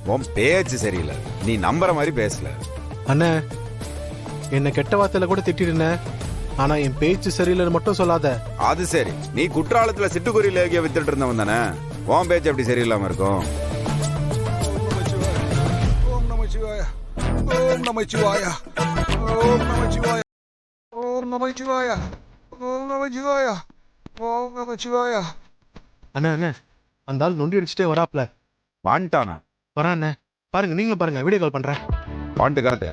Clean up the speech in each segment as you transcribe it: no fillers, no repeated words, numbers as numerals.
உன் பேச்சு சரியில்லை. நீ நம்புற மாதிரி பேசல. அண்ணே, என்ன கெட்ட வார்த்தையில கூட திட்டிருந்த, ஆனா என் பேச்சு சரியில்லைன்னு மட்டும் சொல்லாத. அது சரி, நீ குற்றாலத்துல சிட்டுக்குருவி லேகிய வித்துட்டு இருந்தவன் தானே. உன் பேச்சு எப்படி சரியில்லாம இருக்கும்? ஓம் நமச்சிவாய, ஓம் நமச்சிவாய, ஓம் நமச்சிவாய, ஓம் நமச்சிவாய, ஓம் நமச்சிவாய, ஓம் நமச்சிவாய. அண்ணா அண்ணே, அந்த ஆள் நொண்டி அடிச்சுட்டே வராப்ல. வாண்டானா? வரேன் அண்ணே, பாருங்க, நீங்களும் பாருங்க, வீடியோ கால் பண்றேன். வாண்டு காட்டு.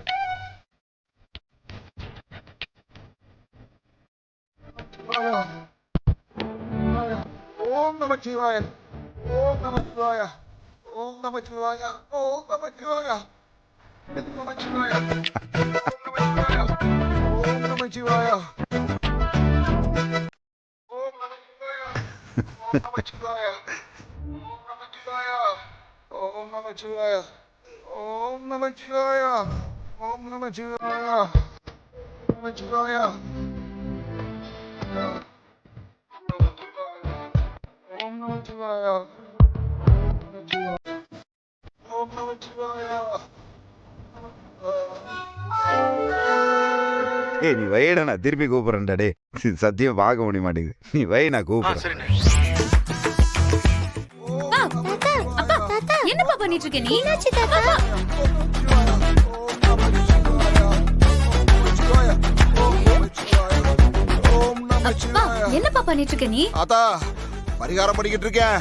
ஓம் நமச்சிவாய, ஓம் நமச்சிவாய, ஓம் நமச்சிவாய, ஓம் நமச்சிவாய, ஓம் நமச்சிவாய, ஓம் நமச்சிவாய, ஓம் நமச்சிவாய, ஓம் நமச்சிவாய, ஓம் நமச்சிவாய, ஓம் நமச்சிவாய, நமச்சிவாய. ஓம் நமச்சிவாய, ஓம் நமச்சிவாய. ஏய், நீ வைடா, நான் திருப்பி கூப்பிடுறேன்டா. டே, சத்தியம் பார்க்க முடிய மாட்டேங்குது. நீ வை, நான் கூப்பிடுறேன். என்னப்பா பண்ணிட்டு இருக்க நீ? என்னப்பா பண்ணிட்டு இருக்க நீ? ஆத்தா, பரிகாரம் பண்ணிக்கிட்டு இருக்கேன்,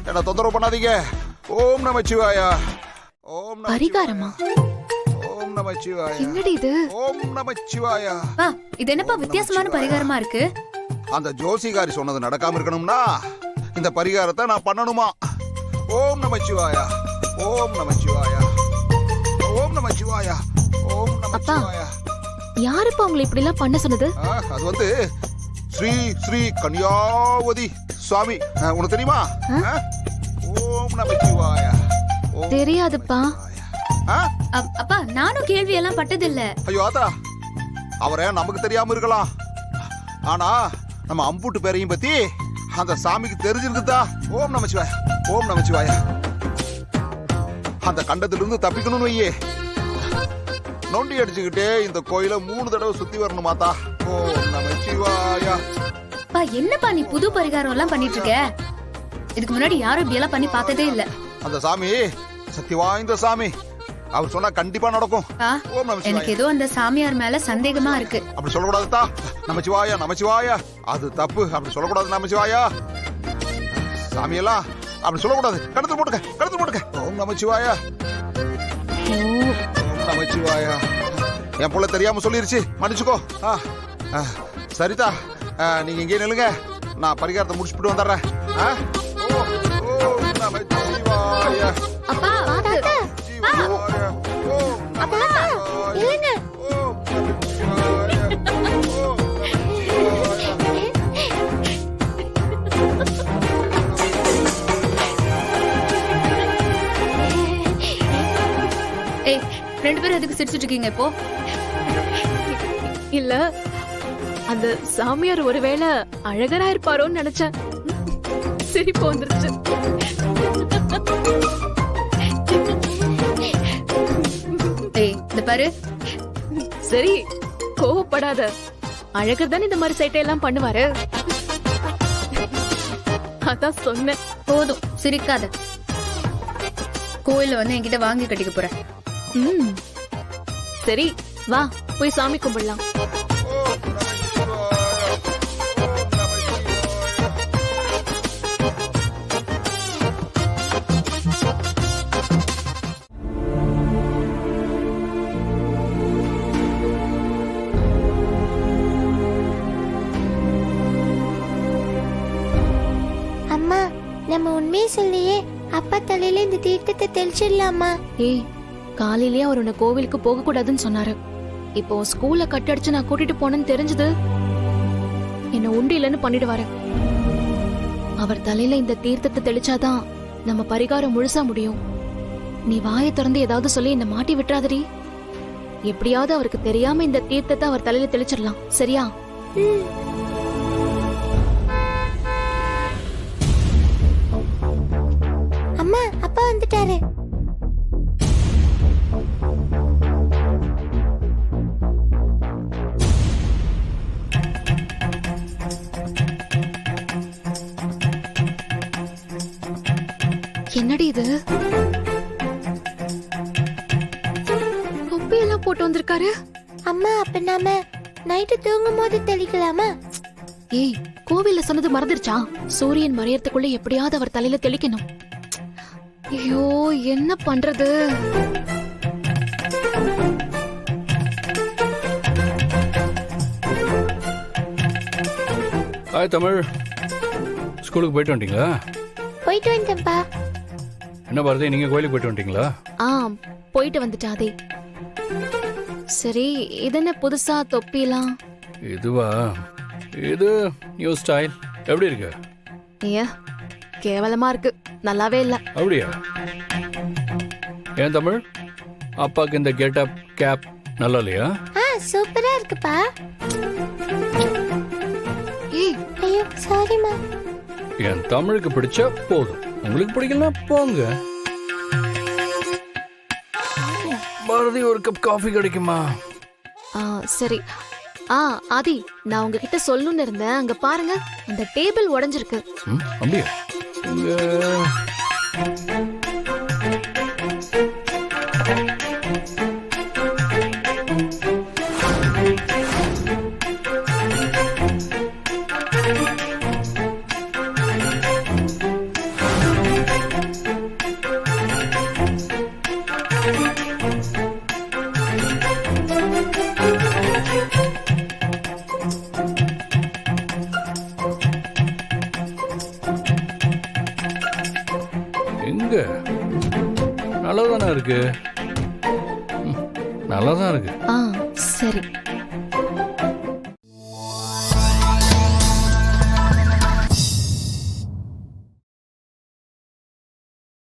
என்ன தொந்தரவு பண்ணாதீங்க. ஓம் நமச்சிவாயா, ஓம் பரிகாரமா? ஓம் நமச்சிவாயா. என்னடி இது? ஓம் நமச்சிவாயா. இது என்னப்பா வித்தியாசமான பரிகாரமா இருக்கு? அந்த ஜோசிகாரி சொன்னது நடக்காம இருக்கணும்னா இந்த பரிகாரத்தை நான் பண்ணணுமா? ஓம் நமச்சிவாயா, ஓம் நமச்சிவாயா, ஓம் நமச்சிவாயா, ஓம் நமச்சிவாயா. யாருப்பா உங்களை இப்படி எல்லாம் பண்ண சொன்னது? அது வந்து ஸ்ரீ ஸ்ரீ கன்யாவதி சுவாமி, உனக்கு தெரியுமா? ஓம் நமச்சிவாயா. தெரியாதுப்பா. அப்பா, நானும் கேள்வி எல்லாம் பட்டதில்ல. ஐயோ ஆத்தா, அவரை நமக்கு தெரியாம இருக்கலாம், ஆனா நம்ம அம்புட்டு பேரையும் பத்தி அந்த சாமிக்கு தெரிஞ்சிருக்குதா. ஓம் நமச்சிவாயா, ஓம் நமச்சிவாயா. அந்த கண்டத்திலிருந்து தப்பிக்கணும்னு வையே, நொண்டி அடிச்சுக்கிட்டே இந்த கோயில 3 தடவை சுத்தி வரணுமாத்தா. ஓம் நமச்சிவாயா. என்னப்பா நீ புது பரிகாரம் எல்லாம் பண்ணிட்டு இருக்க? இதுக்கு முன்னாடி யாரும் இப்படி எல்லாம் பண்ணி பார்த்ததே இல்ல. அந்த சாமி சக்தி வாய்ந்த சாமி, அவர் சொன்னா கண்டிப்பா நடக்கும். ஓம் நமச்சிவாயா. எனக்கு ஏதோ அந்த சாமியார் மேல சந்தேகமா இருக்கு. அப்படி சொல்லக்கூடாதுதா. நமச்சிவாயா, நமச்சிவாயா, அது தப்பு. அப்படி சொல்லக்கூடாது. நமச்சிவாயா சாமியெல்லாம் அப்படி சொல்லக்கூடாது. கடத்து போட்டுக்க. ஓம் நமச்சிவாயா, ஓம் நமச்சிவாயா. என் புள்ள தெரியாம சொல்லிருச்சு, மன்னிச்சுக்கோ. சரிதா, நீங்க இங்கே நில்லுங்க, நான் பரிகாரத்தை முடிச்சுட்டு வந்துடுறேன். ஓம் நமச்சிவாயா. அப்பா, ஏய், 2 பேரும் எதுக்கு சிரிச்சிட்டு இருக்கீங்க இப்போ? இல்ல, அந்த சாமியார் ஒருவேளை அழகரா இருப்பாரோன்னு நினைச்சேன், சிரிப்பு வந்துருச்சு. ஏய், இந்த பாரு, சரி கோவப்படாத. அழகர் தானே இந்த மாதிரி சைட்டையெல்லாம் பண்ணுவாரு, அதான் சொன்னேன். போதும் சிரிக்காத. கோயில வந்து என்கிட்ட வாங்கி கட்டிக்க போறேன். சரி வா, போய் சாமி கும்பிடலாம். அம்மா, நம்ம உண்மையை சொல்லியே அப்பா தலையில இந்த தீர்த்தத்தை தெளிச்சிடலாமா? ஏய், காலையிலேயே அவர் உன்னை கோவிலுக்கு போக கூடாதுன்னு சொன்னாரு. இப்போ ஸ்கூல்ல கட்டடிச்சு நான் கூட்டிட்டு போனேன்னு தெரிஞ்சது, என்ன உண்டு இல்லைன்னு பண்ணிடுவாரு. அவர் தலையில இந்த தீர்த்தத்தை தெளிச்சாதான் நம்ம பரிகாரம் முழுசா முடியும். நீ வாயை திறந்து ஏதாவது சொல்லி என்ன மாட்டி விட்டுறாதடி. எப்படியாவது அவருக்கு தெரியாம இந்த தீர்த்தத்தை அவர் தலையில தெளிச்சிடலாம், சரியா? அம்மா, அப்பா வந்துட்டாரு. என்னடி இது தொப்பியெல்லாம் போட்டு வந்திருக்காரு. அம்மா அப்ப நாம நைட்டு தூங்கும் போது தெளிக்கலாமா? ஏய், கோவில்ல சொன்னது மறந்துருச்சா? சூரியன் மறையறதுக்குள்ள எப்படியாவது அவர் தலையில தெளிக்கணும். ஐயோ, என்ன பண்றது? ஹாய் தமிழ், ஸ்கூலுக்கு போயிட்டு வந்துட்டீங்களா? போயிட்டு வந்தேன்ப்பா. என்ன பாரதி, நீங்க கோயிலுக்கு போயிட்டு வந்துட்டீங்களா? ஆ, போயிட்டு வந்துட்டாதே. சரி, இது என்ன புதுசா தொப்பிலாம்? இதுவா? இது நியூ ஸ்டைல். எப்படி இருக்கு? ஐயா, கேவலமா இருக்கு, நல்லாவே இல்ல. அப்படியா? ஏன் தமிழ், அப்பாக்கு இந்த கெட்டப் கேப் நல்லா இல்லையா? சூப்பரா இருக்குப்பா. ஏய், ஐயோ சாரிமா. என் தமிழுக்கு பிடிச்சா போதும், உங்களுக்கு பிடிக்கலனா போங்க. பாரதி, ஒரு கப் காஃபி கிடைக்குமா? சரி. ஆதி, நான் உங்ககிட்ட சொல்லணும்னு இருந்தேன். அங்க பாருங்க, அந்த டேபிள் உடைஞ்சிருக்கு. அப்படியா? எங்க நல்லாதானே இருக்கு? நல்லாதான் இருக்கு. சரி.